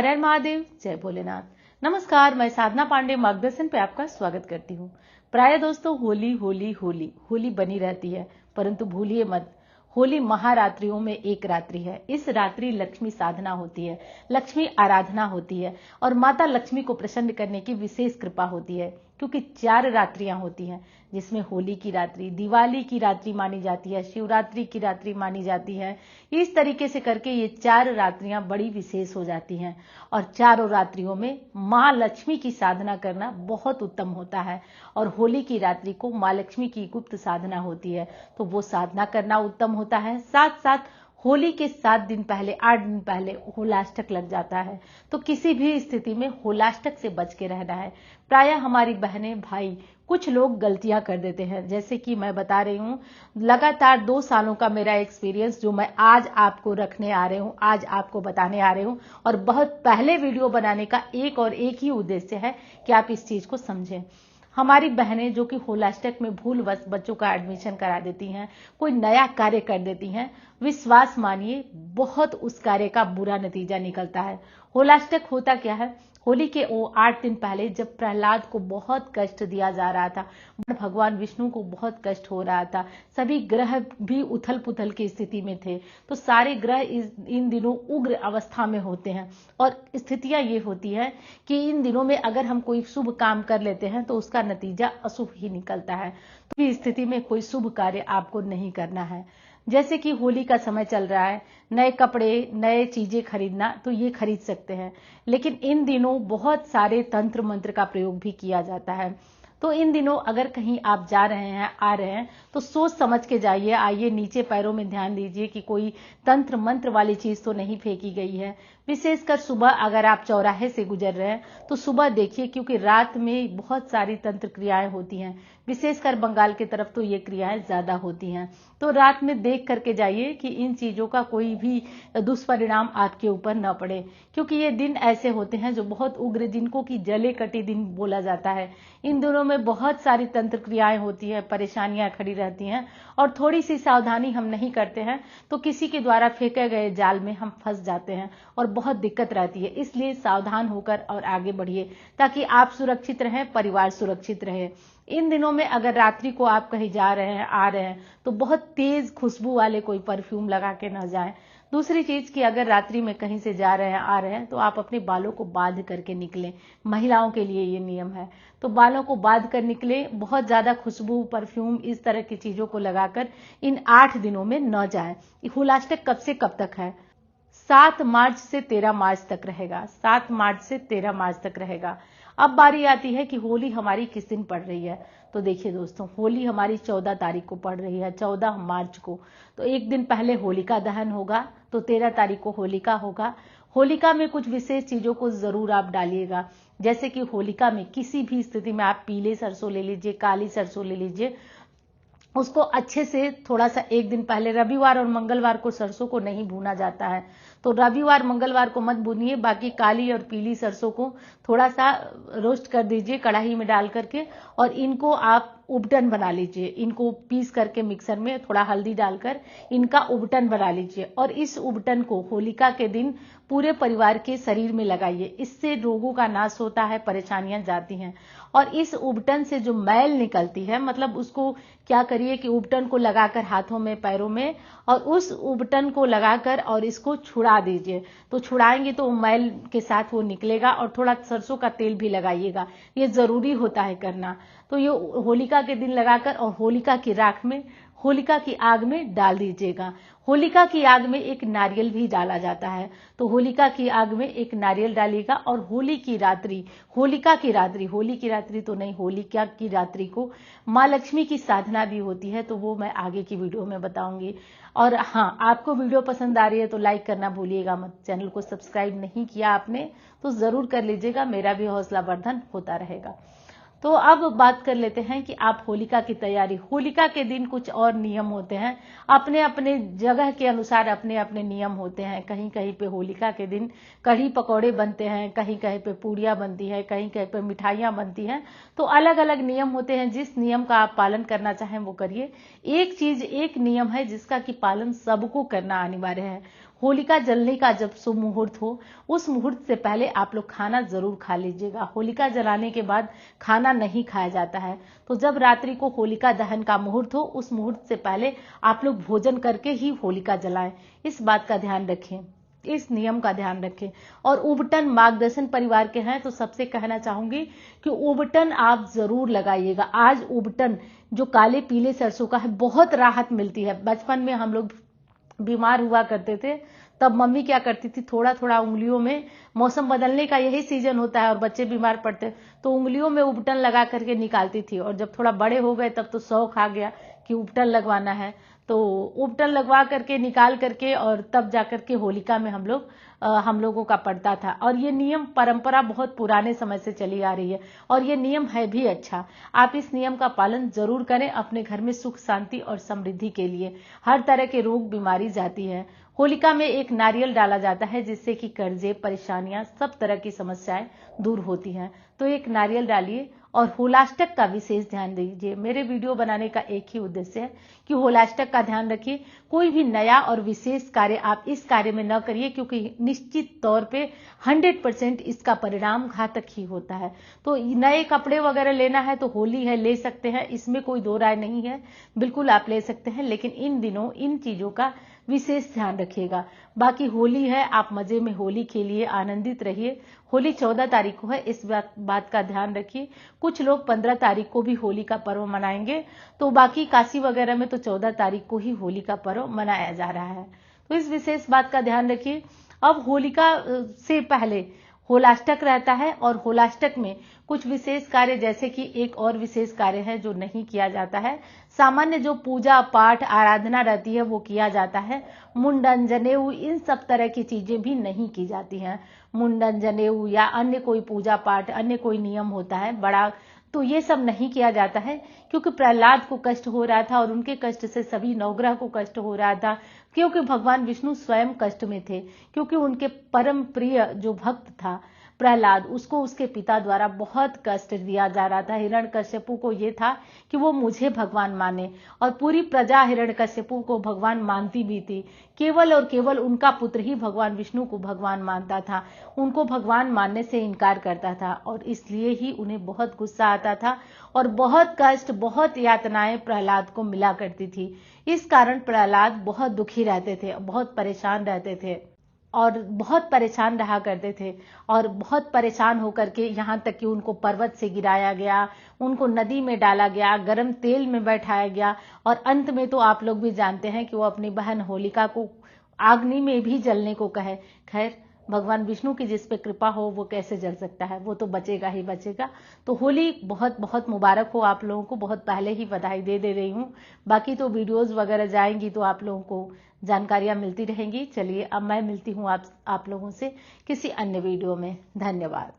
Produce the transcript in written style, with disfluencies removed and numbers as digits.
हर हर महादेव, जय भोलेनाथ। नमस्कार, मैं साधना पांडे मार्गदर्शन पे आपका स्वागत करती हूँ। प्राय दोस्तों होली होली होली होली बनी रहती है, परंतु भूलिए मत, होली महारात्रियों में एक रात्रि है। इस रात्रि लक्ष्मी साधना होती है, लक्ष्मी आराधना होती है और माता लक्ष्मी को प्रसन्न करने की विशेष कृपा होती है, क्योंकि 4 रात्रियां होती हैं, जिसमें होली की रात्रि, दिवाली की रात्रि मानी जाती है, शिवरात्रि की रात्रि मानी जाती है। इस तरीके से करके ये 4 रात्रियां बड़ी विशेष हो जाती हैं और चारों रात्रियों में माँ लक्ष्मी की साधना करना बहुत उत्तम होता है। और होली की रात्रि को माँ लक्ष्मी की गुप्त साधना होती है, तो वो साधना करना उत्तम होता है। साथ साथ होली के 7 दिन पहले, 8 दिन पहले होलाष्टक लग जाता है, तो किसी भी स्थिति में होलाष्टक से बच के रहना है। प्रायः हमारी बहनें भाई कुछ लोग गलतियां कर देते हैं, जैसे कि मैं बता रही हूं, लगातार 2 सालों का मेरा एक्सपीरियंस जो मैं आज आपको रखने आ रही हूं, आज आपको बताने आ रही हूं। और बहुत पहले वीडियो बनाने का एक ही उद्देश्य है कि आप इस चीज को समझें। हमारी बहनें जो कि होलाष्टक में भूलवश बच्चों का एडमिशन करा देती हैं, कोई नया कार्य कर देती हैं, विश्वास मानिए बहुत उस कार्य का बुरा नतीजा निकलता है। होलाष्टक होता क्या है? होली के 8 दिन पहले जब प्रहलाद को बहुत कष्ट दिया जा रहा था, भगवान विष्णु को बहुत कष्ट हो रहा था, सभी ग्रह भी उथल पुथल की स्थिति में थे, तो सारे ग्रह इन दिनों उग्र अवस्था में होते हैं। और स्थितियां ये होती है कि इन दिनों में अगर हम कोई शुभ काम कर लेते हैं तो उसका नतीजा अशुभ ही निकलता है। तो इस स्थिति में कोई शुभ कार्य आपको नहीं करना है। जैसे कि होली का समय चल रहा है, नए कपड़े, नए चीजें खरीदना, तो ये खरीद सकते हैं, लेकिन इन दिनों बहुत सारे तंत्र मंत्र का प्रयोग भी किया जाता है। तो इन दिनों अगर कहीं आप जा रहे हैं, आ रहे हैं, तो सोच समझ के जाइए। आइए, नीचे पैरों में ध्यान दीजिए कि कोई तंत्र मंत्र वाली चीज तो नहीं फेंकी गई है। विशेषकर सुबह अगर आप चौराहे से गुजर रहे हैं तो सुबह देखिए, क्योंकि रात में बहुत सारी तंत्र क्रियाएं होती हैं, विशेषकर बंगाल की तरफ तो ये क्रियाएं ज्यादा होती हैं। तो रात में देख करके जाइए कि इन चीजों का कोई भी दुष्परिणाम आपके ऊपर न पड़े, क्योंकि ये दिन ऐसे होते हैं जो बहुत उग्र, जिनको की जले कटी दिन बोला जाता है। इन दिनों में बहुत सारी तंत्र क्रियाएं होती है, परेशानियां खड़ी रहती हैं, और थोड़ी सी सावधानी हम नहीं करते हैं तो किसी के द्वारा फेंके गए जाल में हम फंस जाते हैं और बहुत दिक्कत रहती है। इसलिए सावधान होकर और आगे बढ़िए, ताकि आप सुरक्षित रहें, परिवार सुरक्षित रहे। इन दिनों में अगर रात्रि को आप कहीं जा रहे हैं, आ रहे हैं, तो बहुत तेज खुशबू वाले कोई परफ्यूम लगा के न जाएं। दूसरी चीज कि अगर रात्रि में कहीं से जा रहे हैं, आ रहे हैं, तो आप अपने बालों को बांध करके निकलें। महिलाओं के लिए ये नियम है, तो बालों को बांध कर निकले। बहुत ज्यादा खुशबू, परफ्यूम, इस तरह की चीजों को लगाकर इन 8 दिनों में न जाएं। होलाष्टक कब से कब तक है? 7 मार्च से 13 मार्च तक रहेगा। 7 मार्च से 13 मार्च तक रहेगा। अब बारी आती है कि होली हमारी किस दिन पड़ रही है। तो देखिए दोस्तों, होली हमारी 14 तारीख को पड़ रही है, 14 मार्च को। तो एक दिन पहले होलिका दहन होगा, तो 13 तारीख को होलिका होगा। होलिका में कुछ विशेष चीजों को जरूर आप डालिएगा, जैसे कि होलिका में किसी भी स्थिति में आप पीले सरसों ले लीजिए, काली सरसों ले लीजिए, उसको अच्छे से थोड़ा सा एक दिन पहले, रविवार और मंगलवार को सरसों को नहीं भूना जाता है, तो रविवार मंगलवार को मत भूनिए। बाकी काली और पीली सरसों को थोड़ा सा रोस्ट कर दीजिए कढ़ाई में डाल करके, और इनको आप उबटन बना लीजिए। इनको पीस करके मिक्सर में थोड़ा हल्दी डालकर इनका उबटन बना लीजिए, और इस उबटन को होलिका के दिन पूरे परिवार के शरीर में लगाइए। इससे रोगों का नाश होता है, परेशानियां जाती हैं। और इस उबटन से जो मैल निकलती है, मतलब उसको क्या करिए कि उबटन को लगाकर हाथों में, पैरों में, और उस उबटन को लगाकर और इसको छुड़ा दीजिए। तो छुड़ाएंगे तो मैल के साथ वो निकलेगा। और थोड़ा सरसों का तेल भी लगाइएगा, ये जरूरी होता है करना। तो ये होलिका के दिन लगाकर और होलिका की राख में, होलिका की आग में डाल दीजिएगा। होलिका की आग में एक नारियल भी डाला जाता है, तो होलिका की आग में एक नारियल डालिएगा। और होली की रात्रि, होलिका की रात्रि, होली की रात्रि तो नहीं, होलिका की रात्रि को माँ लक्ष्मी की साधना भी होती है, तो वो मैं आगे की वीडियो में बताऊंगी। और हाँ, आपको वीडियो पसंद आ रही है तो लाइक करना भूलिएगा मत। चैनल को सब्सक्राइब नहीं किया आपने तो जरूर कर लीजिएगा, मेरा भी हौसला वर्धन होता रहेगा। तो अब बात कर लेते हैं कि आप होलिका की तैयारी, होलिका के दिन कुछ और नियम होते हैं, अपने अपने जगह के अनुसार अपने अपने नियम होते हैं। कहीं कहीं पे होलिका के दिन कढ़ी पकौड़े बनते हैं, कहीं कहीं पे पूड़ियां बनती है, कहीं कहीं पे मिठाइयां बनती हैं। तो अलग अलग नियम होते हैं, जिस नियम का आप पालन करना चाहें वो करिए। एक चीज, एक नियम है जिसका कि पालन सबको करना अनिवार्य है। होलिका जलने का जब शुभ मुहूर्त हो, उस मुहूर्त से पहले आप लोग खाना जरूर खा लीजिएगा। होलिका जलाने के बाद खाना नहीं खाया जाता है। तो जब रात्रि को होलिका दहन का मुहूर्त हो, उस मुहूर्त से पहले आप लोग भोजन करके ही होलिका जलाएं। इस बात का ध्यान रखें, इस नियम का ध्यान रखें। और उबटन मार्गदर्शन परिवार के हैं तो सबसे कहना चाहूंगी कि उबटन आप जरूर लगाइएगा। आज उबटन जो काले पीले सरसों का है, बहुत राहत मिलती है। बचपन में हम लोग बीमार हुआ करते थे, तब मम्मी क्या करती थी, थोड़ा थोड़ा उंगलियों में, मौसम बदलने का यही सीजन होता है और बच्चे बीमार पड़ते तो उंगलियों में उबटन लगा करके निकालती थी। और जब थोड़ा बड़े हो गए तब तो शौक आ गया कि उबटन लगवाना है, तो उबटन लगवा करके निकाल करके और तब जाकर के होलिका में हम लोगों का पड़ता था। और ये नियम परंपरा बहुत पुराने समय से चली आ रही है और ये नियम है भी अच्छा। आप इस नियम का पालन जरूर करें अपने घर में सुख शांति और समृद्धि के लिए। हर तरह के रोग बीमारी जाती है। होलिका में एक नारियल डाला जाता है जिससे कि कर्जे, परेशानियां, सब तरह की समस्याएं दूर होती हैं। तो एक नारियल डालिए और होलाष्टक का विशेष ध्यान दीजिए। मेरे वीडियो बनाने का एक ही उद्देश्य है कि होलाष्टक का ध्यान रखिए। कोई भी नया और विशेष कार्य आप इस कार्य में न करिए, क्योंकि निश्चित तौर पे 100% इसका परिणाम घातक ही होता है। तो नए कपड़े वगैरह लेना है तो होली है, ले सकते हैं, इसमें कोई दो राय नहीं है, बिल्कुल आप ले सकते हैं। लेकिन इन दिनों इन चीजों का विशेष ध्यान रखिएगा। बाकी होली है, आप मजे में होली खेलिए, आनंदित रहिए। होली 14 तारीख को है, इस बात का ध्यान रखिए। कुछ लोग 15 तारीख को भी होली का पर्व मनाएंगे, तो बाकी काशी वगैरह में तो 14 तारीख को ही होली का पर्व मनाया जा रहा है। तो इस विशेष बात का ध्यान रखिए। अब होलिका से पहले होलाष्टक रहता है और होलाष्टक में कुछ विशेष कार्य, जैसे कि एक और विशेष कार्य है जो नहीं किया जाता है। सामान्य जो पूजा पाठ आराधना रहती है वो किया जाता है। मुंडन, जनेऊ, इन सब तरह की चीजें भी नहीं की जाती हैं। मुंडन, जनेऊ या अन्य कोई पूजा पाठ, अन्य कोई नियम होता है बड़ा, तो ये सब नहीं किया जाता है, क्योंकि प्रहलाद को कष्ट हो रहा था और उनके कष्ट से सभी नवग्रह को कष्ट हो रहा था। क्योंकि भगवान विष्णु स्वयं कष्ट में थे, क्योंकि उनके परम प्रिय जो भक्त था प्रहलाद, उसको उसके पिता द्वारा बहुत कष्ट दिया जा रहा था। हिरण्यकश्यपु को ये था कि वो मुझे भगवान माने, और पूरी प्रजा हिरण्यकश्यपु को भगवान मानती भी थी। केवल और केवल उनका पुत्र ही भगवान विष्णु को भगवान मानता था, उनको भगवान मानने से इनकार करता था, और इसलिए ही उन्हें बहुत गुस्सा आता था और बहुत कष्ट, बहुत यातनाएं प्रहलाद को मिला करती थी। इस कारण प्रहलाद बहुत दुखी रहते थे, बहुत परेशान रहते थे और बहुत परेशान रहा करते थे। और बहुत परेशान होकर के यहाँ तक कि उनको पर्वत से गिराया गया, उनको नदी में डाला गया, गर्म तेल में बैठाया गया, और अंत में तो आप लोग भी जानते हैं कि वो अपनी बहन होलिका को आग्नि में भी जलने को कहे। खैर, भगवान विष्णु की जिस पे कृपा हो वो कैसे जल सकता है, वो तो बचेगा ही बचेगा। तो होली बहुत बहुत मुबारक हो आप लोगों को, बहुत पहले ही बधाई दे रही हूँ। बाकी तो वीडियोस वगैरह जाएंगी तो आप लोगों को जानकारियां मिलती रहेंगी। चलिए अब मैं मिलती हूँ आप लोगों से किसी अन्य वीडियो में। धन्यवाद।